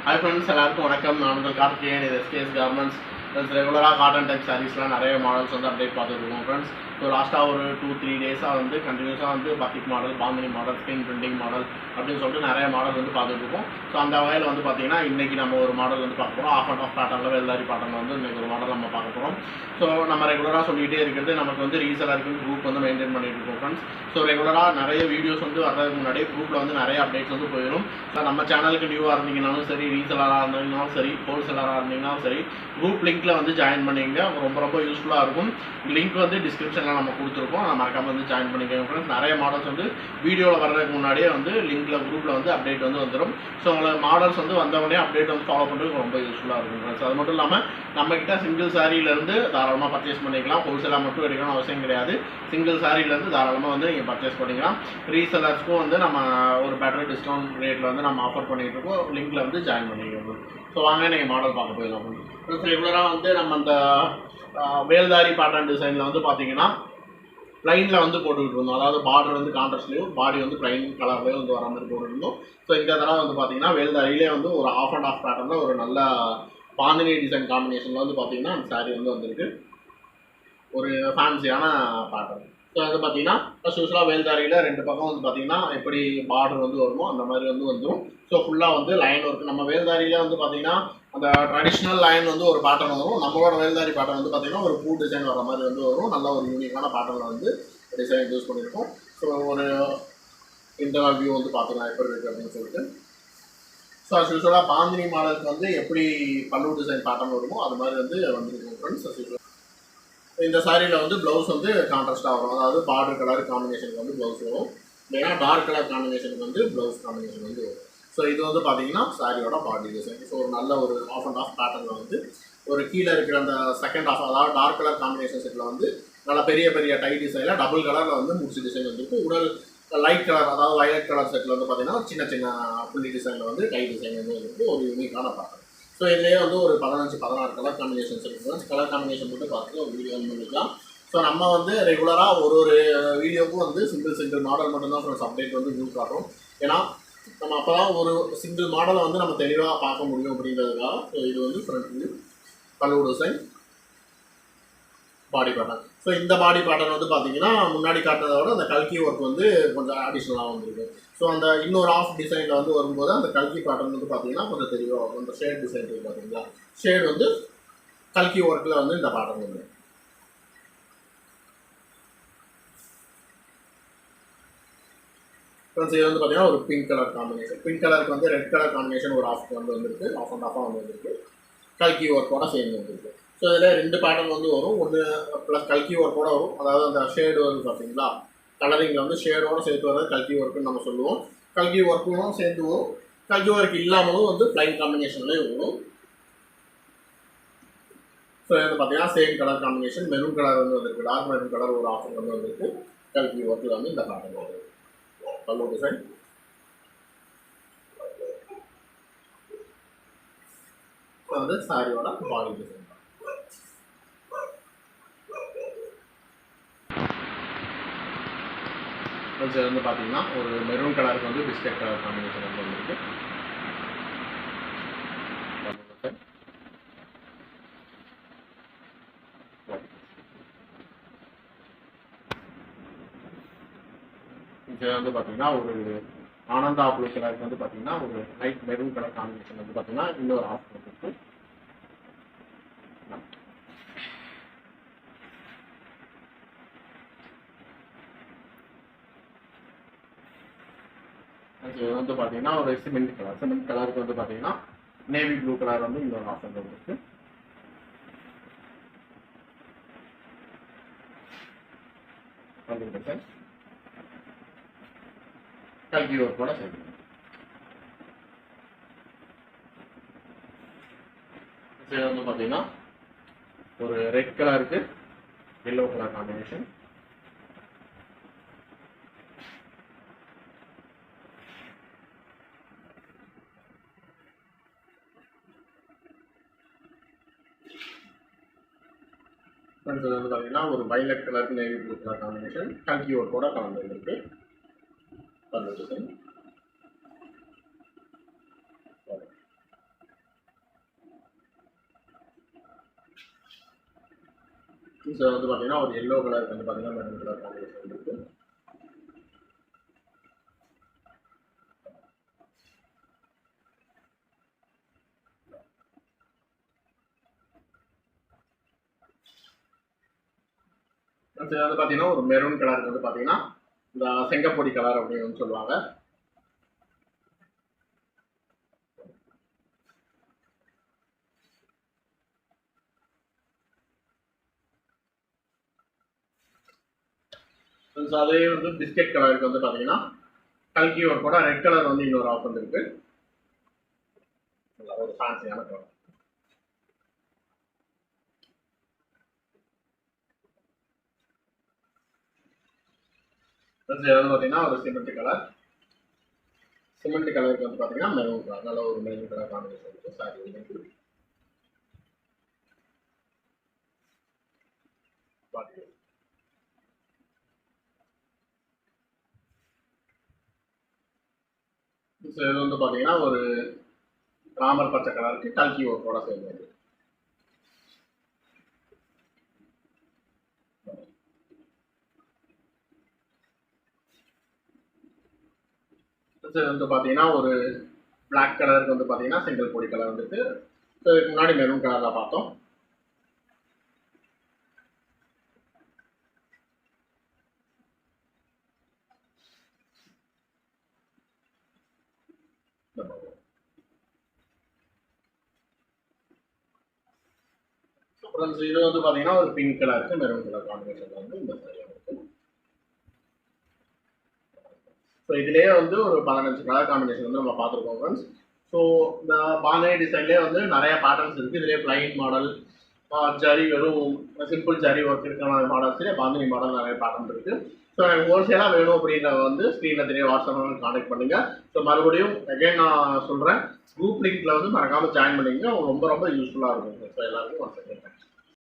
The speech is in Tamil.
Hi friends, எல்லாருக்கும் வணக்கம். நான் உங்கள் கார்த்திகேயன். இது SKS Garments. ஃப்ரெண்ட்ஸ் ரெகுலராக காட்டன் டைப் சாரீஸ்லாம் நிறைய மாடல்ஸ் வந்து அப்டேட் பார்த்துட்டு இருக்கோம் ஃப்ரெண்ட்ஸ். ஸோ லாஸ்ட்டாக ஒரு 2-3 டேஸாக வந்து கண்டினியூஸாக வந்து batik model, bandhani model, screen printing model அப்படின்னு சொல்லிட்டு நிறைய மாடல் வந்து பார்த்துட்டு இருக்கோம். ஸோ அந்த வகையில் வந்து பார்த்தீங்கன்னா இன்றைக்கி நம்ம ஒரு மாடல் வந்து பார்க்க போகிறோம். ஆஃப் அண்ட் ஆஃப் பேட்டர்னில் வெள்ளாரி பேட்டர்னில் வந்து இன்றைக்கி ஒரு மாடல் நம்ம பார்க்க போகிறோம். ஸோ நம்ம ரெகுலராக சொல்லிகிட்டே இருக்கிறது நமக்கு வந்து ரீசெலருக்கு குரூப் வந்து மெயின்டைன் பண்ணிட்டு இருக்கோம் ஃப்ரெண்ட்ஸ். ஸோ ரெகுலராக நிறைய வீடியோஸ் வந்து வர்றதுக்கு முன்னாடியே குரூப்பில் வந்து நிறைய அப்டேட்ஸ் வந்து போயிடும். ஸோ நம்ம சேனலுக்கு நியூவாக இருந்தீங்கன்னாலும் சரி, ரீசெலராக இருந்தீங்கன்னாலும் சரி, ஹோல்சேலராக இருந்தீங்கன்னாலும் சரி, குரூப் லிங்க்கில் வந்து ஜாயின் பண்ணிங்க. ரொம்ப யூஸ்ஃபுல்லாக இருக்கும். லிங்க் வந்து டிஸ்கிரிப்ஷனில் நம்ம கொடுத்துருக்கோம். மறக்காம வந்து ஜாயின் பண்ணிக்கோங்க ஃப்ரெண்ட்ஸ். நிறைய மாடல்ஸ் வந்து வீடியோவில் வர்றதுக்கு முன்னாடியே வந்து லிங்க்கில் குரூப்பில் வந்து அப்டேட் வந்து வந்துடும். ஸோ உங்களுக்கு மாடல்ஸ் வந்து வந்தவொடனே அப்டேட் வந்து ஃபாலோ பண்ணுறதுக்கு ரொம்ப யூஸ்ஃபுல்லாக இருக்கும் ஃப்ரெண்ட்ஸ். அது மட்டும் இல்லாமல் நம்மக்கிட்ட சிங்கிள் சாரியிலேருந்து தாராளமாக பர்ச்சேஸ் பண்ணிக்கலாம். ஹோல்சேலாக மட்டும் எடுக்கணும் அவசியம் கிடையாது. சிங்கிள் சாரியிலேருந்து தாராளமாக வந்து நீங்கள் பர்ச்சேஸ் பண்ணிக்கலாம். ரீசெலர்ஸ்க்கும் வந்து நம்ம ஒரு பெட்டர் டிஸ்கவுண்ட் ரேட்டில் வந்து நம்ம ஆஃபர் பண்ணிகிட்டு இருக்கோம். லிங்க்கில் வந்து ஜாயின் பண்ணிக்கோங்க. ஸோ வாங்க நீங்கள் மாடல் பார்க்க போயிடலாம் ஃப்ரெண்ட்ஸ். ரெகுலராக வந்து நம்ம அந்த வேல்தாரி பேட்டர்ன் டிசைனில் வந்து பார்த்தீங்கன்னா ப்ளைனில் வந்து போட்டுக்கிட்டு இருந்தோம். அதாவது பார்டர் வந்து கான்ட்ராஸ்ட்லேயும், பாடி வந்து ப்ளைன் கலர்லேயும் வந்து வர மாதிரி போட்டுருந்தோம். ஸோ இந்த தடவை வந்து பார்த்தீங்கன்னா வேல்தாரியிலே வந்து ஒரு ஆஃப் அண்ட் ஆஃப் பேட்டர்னில் ஒரு நல்ல பாந்தினி டிசைன் காம்பினேஷனில் வந்து பார்த்தீங்கன்னா அந்த சாரீ வந்து வந்திருக்கு. ஒரு ஃபேன்சியான பேட்டர்ன். ஸோ வந்து பார்த்தீங்கன்னா ஃபஸ்ட் யூஸ்வலாக வேல்தாரியில் 2 பக்கம் வந்து பார்த்தீங்கன்னா எப்படி பார்டர் வந்து வருமோ அந்த மாதிரி வந்து வந்துடும். ஸோ ஃபுல்லாக வந்து லைன் ஒர்க். நம்ம வேல்தாரியில் வந்து பார்த்தீங்கன்னா அந்த ட்ரெடிஷ்னல் லைன் வந்து ஒரு பேட்டர்ன் வரும். நம்மளோட வேல்தாரி பேட்டர்ன் வந்து பார்த்தீங்கன்னா ஒரு பூ டிசைன் வர மாதிரி வந்து வரும். நல்ல ஒரு யூனிக்கான பேட்டர்னில் வந்து டிசைன் யூஸ் பண்ணியிருக்கோம். ஸோ ஒரு இன்டர்னல் வியூ வந்து பார்த்துக்கலாம் எப்படி இருக்குது அப்படின்னு சொல்லிட்டு. ஸோ அஸ் யூஸ்வலாக பாந்தினி மாடலுக்கு வந்து எப்படி பல்லு டிசைன் பேட்டர்ன் வருமோ அது மாதிரி வந்து வந்துருக்கும் ஃப்ரெண்ட்ஸ். அஸ் யூஸ்வலாக இந்த சாரியில் வந்து ப்ளவுஸ் வந்து கான்ட்ராஸ்ட்டாக வரும். அதாவது பார்டர் கலர் காம்பினேஷனுக்கு வந்து ப்ளவுஸ் வரும். இல்லைன்னா டார்க் கலர் காம்பினேஷனுக்கு வந்து ப்ளவுஸ் காம்பினேஷன் வந்து வரும். ஸோ இது வந்து பார்த்தீங்கன்னா சாரியோட பாடி டிசைன். ஸோ ஒரு நல்ல ஒரு ஆஃப் அண்ட் ஆஃப் பேட்டர்னில் வந்து ஒரு கீழே இருக்கிற அந்த செகண்ட் ஆஃப், அதாவது டார்க் கலர் காம்பினேஷன் செட்டில் வந்து நல்லா பெரிய பெரிய டை டிசைனில் டபுள் கலரில் வந்து முடிச்சு டிசைன் வந்துருக்கு. உடல் லைட் கலர், அதாவது வயலட் கலர் செட்டில் வந்து பார்த்தீங்கன்னா சின்ன சின்ன புள்ளி டிசைனில் வந்து டை டிசைன் வந்து வந்துருக்கு. ஒரு யூனிக்கான பேட்டர்ன். ஸோ இதுலேயே வந்து ஒரு 15-16 கலர் காம்பினேஷன்ஸ் இருக்குது. கலர் காம்பினேஷன் மட்டும் பார்த்து ஒரு வீடியோ பண்ணிக்கலாம். ஸோ நம்ம வந்து ரெகுலராக ஒரு வீடியோவுக்கும் வந்து சிங்கிள் மாடல் மட்டும்தான் ஃப்ரெண்ட்ஸ் அப்டேட் வந்து வியூ காட்டுறோம். ஏன்னா நம்ம அப்போ தான் ஒரு சிங்கிள் மாடலை வந்து நம்ம தெளிவாக பார்க்க முடியும் அப்படிங்கிறதுக்காக. ஸோ இது வந்து ஃப்ரண்ட் வியூ, பல்லு டிசைன், பாடி பேட்டர்ன். ஸோ இந்த பாடி பேட்டர்ன் வந்து பார்த்தீங்கன்னா முன்னாடி காட்டுறதை விட அந்த கல்கி ஒர்க் வந்து கொஞ்சம் அடிஷ்னலாக வந்துருக்கு. ஸோ அந்த இன்னொரு ஆஃப் டிசைனில் வந்து வரும்போது அந்த கல்கி பேட்டர்ன் வந்து பார்த்தீங்கன்னா கொஞ்சம் தெளிவாக வரும். அந்த ஷேட் டிசைன் இருக்குது பார்த்தீங்களா, ஷேட் வந்து கல்கி ஒர்க்கில் வந்து இந்த பேட்டர்ன் வந்து. இது வந்து பார்த்தீங்கன்னா ஒரு பிங்க் கலர் காம்பினேஷன். பிங்க் கலருக்கு வந்து ரெட் கலர் காம்பினேஷன் ஒரு ஆஃப் வந்து வந்துருக்கு. ஆஃப் அண்ட் ஆஃபாக வந்து வந்துருக்கு. கல்கி ஒர்க்கோட சேர்ந்து வந்துருக்கு. ஸோ இதில் 2 பேட்டர்ன் வந்து வரும். ஒன்று ப்ளஸ் கல்கி ஒர்க்கோட வரும். அதாவது அந்த ஷேடு வந்து பார்த்தீங்களா, கலரிங்கில் வந்து ஷேடோடு சேர்த்து வர்றது கல்கி ஒர்க்குன்னு நம்ம சொல்லுவோம். கல்கி ஒர்க்கும் சேர்ந்து வரும். கல்கி ஒர்க் இல்லாமலும் வந்து ப்ளைன் காம்பினேஷன்லேயும் வரும். ஸோ இது வந்து பார்த்தீங்கன்னா same colour combination, maroon colour வந்து வந்துருக்கு. டார்க் மெரூன் கலர் ஒரு ஆஃப் வந்து வந்துருக்கு. கல்கி ஒர்க்கில் வந்து இந்த பேட்டர்ன் வருது. பல்லு டிசைன், வந்து சாரியோட பாடி டிசைன். இது வந்து பார்த்தீங்கன்னா ஒரு மெரூன் கலருக்கு வந்து பிஸ்கட் கலர் காம்பினேஷன் வந்து வந்துருக்கு. இது வந்து பார்த்தீங்கன்னா ஒரு ஆனந்தா ப்ளூ கலருக்கு வந்து பார்த்தீங்கன்னா ஒரு லைட் மெரூன் கலர் காம்பினேஷன் வந்து பார்த்தீங்கன்னா இன்னொரு ஆஃப் வந்துருக்கு. இது வந்து பார்த்தீங்கன்னா ஒரு சிமெண்ட் கலருக்கு வந்து பார்த்தீங்கன்னா நேவி ப்ளூ கலர் வந்து இன்னொரு ஆஃப் வந்து வந்துருக்கு. கல்கி ஒர்க்கோட சேர்த்து. இது வந்து பார்த்தீங்கன்னா ஒரு ரெட் கலருக்கு எல்லோ கலர் காம்பினேஷன். இது வந்து பார்த்தீங்கன்னா ஒரு வயலட் கலருக்கு நேவி ப்ளூ கலர் காம்பினேஷன், கல்கி ஒர்க்கோட கலந்து வந்துருக்கு. பல்லு டிசைன். ஸோ வந்து பார்த்தீங்கன்னா ஒரு எல்லோ கலருக்கு வந்து பார்த்தீங்கன்னா மெரூன் கலர் காம்பினேஷன் இருக்கு. இது வந்து பார்த்தீங்கன்னா ஒரு மெரூன் கலருக்கு வந்து பார்த்தீங்கன்னா இந்த செங்கப்பொடி கலர் அப்படின்னு சொல்லுவாங்க. ஸோ அதே வந்து பிஸ்கெட் கலருக்கு வந்து பார்த்தீங்கன்னா கல்கி ஒரு கூட ரெட் கலர் வந்து இன்னொரு ஆஃப் வந்துருக்கு. ஒரு ஃபேன்சியான கலர். இது வந்து பார்த்தீங்கன்னா ஒரு சிமெண்ட் கலர். சிமெண்ட் கலருக்கு வந்து பார்த்தீங்கன்னா மெரூன் கலர். நல்ல ஒரு மெரூன் கலர் காம்பினேஷன் இருக்கு சாரி வந்து. ஸோ இது வந்து பார்த்தீங்கன்னா ஒரு ராமர் பச்சை கலருக்கு கல்கி ஒரு கூட சேர்ந்தது. இது வந்து பார்த்தீங்கன்னா ஒரு பிளாக் கலருக்கு வந்து பார்த்தீங்கன்னா செங்கல் பொடி கலர் வந்துட்டு. ஸோ இதுக்கு முன்னாடி மெரூன் கலரில் பார்த்தோம். அப்புறம் இது வந்து பார்த்தீங்கன்னா ஒரு பிங்க் கலருக்கு மெரூன் கலர் காம்பினேஷன் வந்து இந்த சாரி இருக்கு. ஸோ இதுலேயே வந்து ஒரு 15 கலர் காம்பினேஷன் வந்து நம்ம பார்த்துருக்கோம் ஃப்ரெண்ட்ஸ். ஸோ இந்த பாந்தனி டிசைன்லேயே வந்து நிறைய பேட்டர்ன்ஸ் இருக்குது. இதுலேயே பிளைன் மாடல், ஜரி வெறும் சிம்பிள் ஜரி ஒர்க் இருக்கிற மாதிரி மாடல்ஸ்லேயே பாந்தனி மாடல் நிறைய பேட்டர்ன் இருக்குது. ஸோ எனக்கு ஹோல்சேலாக வேணும் அப்படின்றத வந்து ஸ்க்ரீனில் தெரிய வாட்ஸ்அப்பில் கான்டாக்ட் பண்ணுங்கள். ஸோ மறுபடியும் அகைன் நான் சொல்கிறேன், குரூப் லிங்க்கில் வந்து மறக்காமல் ஜாயின் பண்ணிங்க. ரொம்ப ரொம்ப யூஸ்ஃபுல்லாக இருக்கும். ஸோ எல்லாருக்கும் ஒன்ஸ் அகைன்